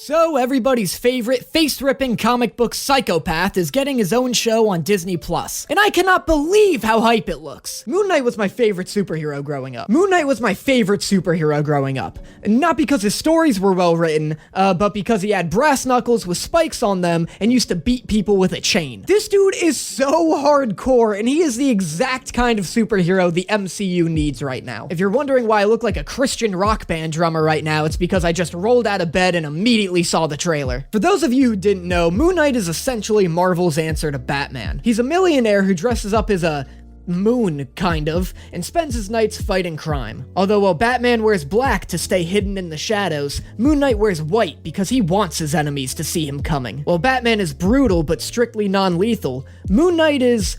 So everybody's favorite face-ripping comic book psychopath is getting his own show on Disney+. And I cannot believe how hype it looks. Moon Knight was my favorite superhero growing up. Not because his stories were well written, but because he had brass knuckles with spikes on them and used to beat people with a chain. This dude is so hardcore, and he is the exact kind of superhero the MCU needs right now. If you're wondering why I look like a Christian rock band drummer right now, it's because I just rolled out of bed and immediately saw the trailer. For those of you who didn't know, Moon Knight is essentially Marvel's answer to Batman. He's a millionaire who dresses up as a moon, kind of, and spends his nights fighting crime. Although while Batman wears black to stay hidden in the shadows, Moon Knight wears white because he wants his enemies to see him coming. While Batman is brutal but strictly non-lethal, Moon Knight is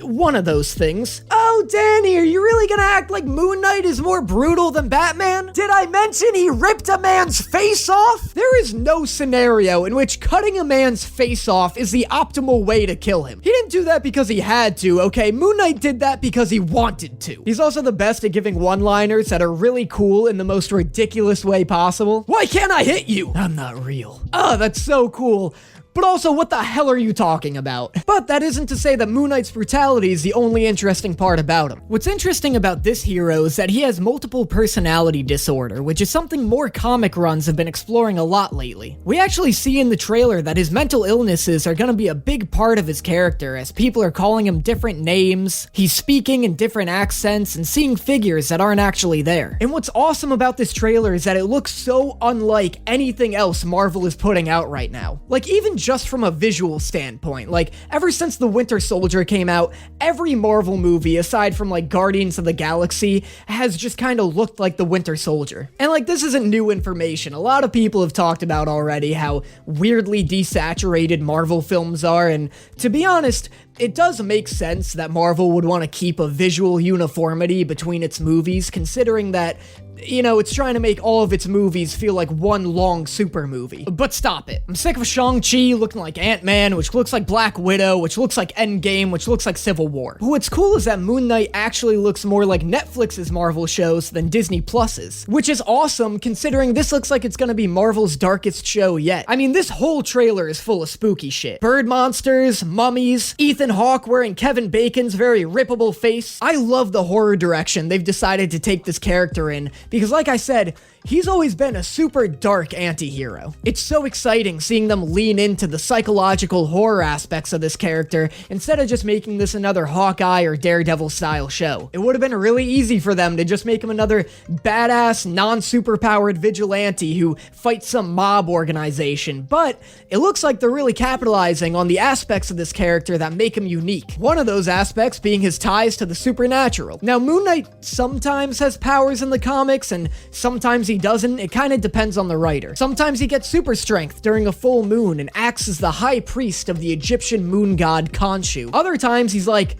one of those things. Oh, Danny, are you really gonna act like Moon Knight is more brutal than Batman? Did I mention he ripped a man's face off? There is no scenario in which cutting a man's face off is the optimal way to kill him. He didn't do that because he had to, okay? Moon Knight did that because he wanted to. He's also the best at giving one-liners that are really cool in the most ridiculous way possible. Why can't I hit you? I'm not real. Oh, that's so cool. But also, what the hell are you talking about? But that isn't to say that Moon Knight's brutality is the only interesting part about him. What's interesting about this hero is that he has multiple personality disorder, which is something more comic runs have been exploring a lot lately. We actually see in the trailer that his mental illnesses are gonna be a big part of his character, as people are calling him different names, he's speaking in different accents, and seeing figures that aren't actually there. And what's awesome about this trailer is that it looks so unlike anything else Marvel is putting out right now. Like, even just from a visual standpoint. Like, ever since The Winter Soldier came out, every Marvel movie, aside from like Guardians of the Galaxy, has just kind of looked like The Winter Soldier. And like, this isn't new information. A lot of people have talked about already how weirdly desaturated Marvel films are, and to be honest, it does make sense that Marvel would want to keep a visual uniformity between its movies, considering that, you know, it's trying to make all of its movies feel like one long super movie. But stop it. I'm sick of Shang-Chi looking like Ant-Man, which looks like Black Widow, which looks like Endgame, which looks like Civil War. What's cool is that Moon Knight actually looks more like Netflix's Marvel shows than Disney Plus's, which is awesome considering this looks like it's gonna be Marvel's darkest show yet. I mean, this whole trailer is full of spooky shit. Bird monsters, mummies, Ethan Hawke wearing Kevin Bacon's very rippable face. I love the horror direction they've decided to take this character in, because like I said, he's always been a super dark anti-hero. It's so exciting seeing them lean into the psychological horror aspects of this character instead of just making this another Hawkeye or Daredevil style show. It would have been really easy for them to just make him another badass, non-superpowered vigilante who fights some mob organization, but it looks like they're really capitalizing on the aspects of this character that make him unique. One of those aspects being his ties to the supernatural. Now, Moon Knight sometimes has powers in the comics, and sometimes he doesn't. It kind of depends on the writer. Sometimes he gets super strength during a full moon and acts as the high priest of the Egyptian moon god Khonshu. Other times he's like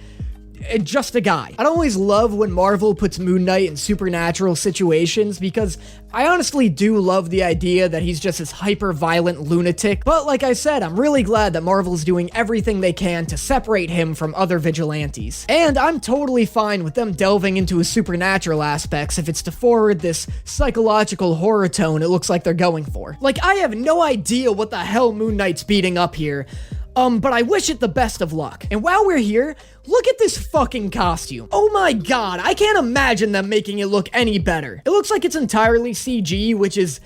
just a guy. I don't always love when Marvel puts Moon Knight in supernatural situations because I honestly do love the idea that he's just this hyper-violent lunatic, but like I said, I'm really glad that Marvel's doing everything they can to separate him from other vigilantes. And I'm totally fine with them delving into his supernatural aspects if it's to forward this psychological horror tone it looks like they're going for. Like, I have no idea what the hell Moon Knight's beating up here, but I wish it the best of luck. And while we're here, look at this fucking costume. Oh my god, I can't imagine them making it look any better. It looks like it's entirely CG, which is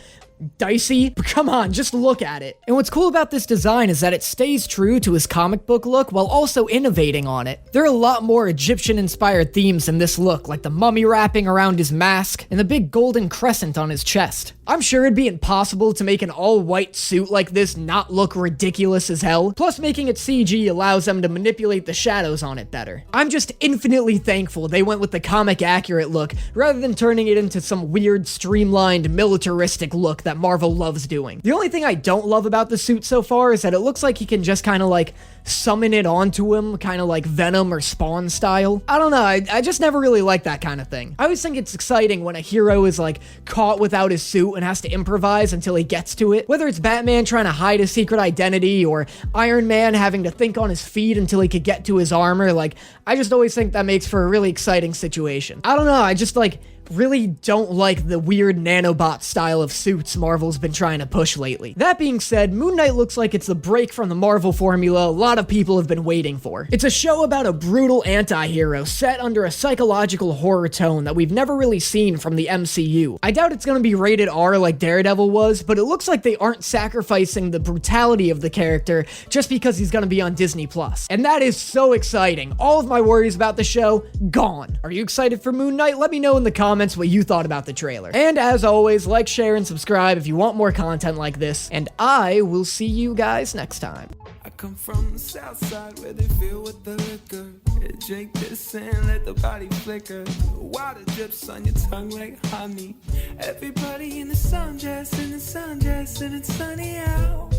dicey, but come on, just look at it. And what's cool about this design is that it stays true to his comic book look while also innovating on it. There are a lot more Egyptian-inspired themes in this look, like the mummy wrapping around his mask and the big golden crescent on his chest. I'm sure it'd be impossible to make an all-white suit like this not look ridiculous as hell, plus making it CG allows them to manipulate the shadows on it better. I'm just infinitely thankful they went with the comic-accurate look rather than turning it into some weird, streamlined, militaristic look that Marvel loves doing. The only thing I don't love about the suit so far is that it looks like he can just kind of like summon it onto him, kind of like Venom or Spawn style. I don't know, I just never really like that kind of thing. I always think it's exciting when a hero is like caught without his suit and has to improvise until he gets to it. Whether it's Batman trying to hide his secret identity or Iron Man having to think on his feet until he could get to his armor, like, I just always think that makes for a really exciting situation. I don't know, I just like, really don't like the weird nanobot style of suits Marvel's been trying to push lately. That being said, Moon Knight looks like it's the break from the Marvel formula a lot of people have been waiting for. It's a show about a brutal anti-hero set under a psychological horror tone that we've never really seen from the MCU. I doubt it's gonna be rated R like Daredevil was, but it looks like they aren't sacrificing the brutality of the character just because he's gonna be on Disney+. And that is so exciting. All of my worries about the show, gone. Are you excited for Moon Knight? Let me know in the comments what you thought about the trailer. And as always, like, share, and subscribe if you want more content like this, and I will see you guys next time. I come from the south side where they fill with the liquor. Drink this and let the body flicker. Water drips on your tongue like honey. Everybody in the sundress, and it's sunny out.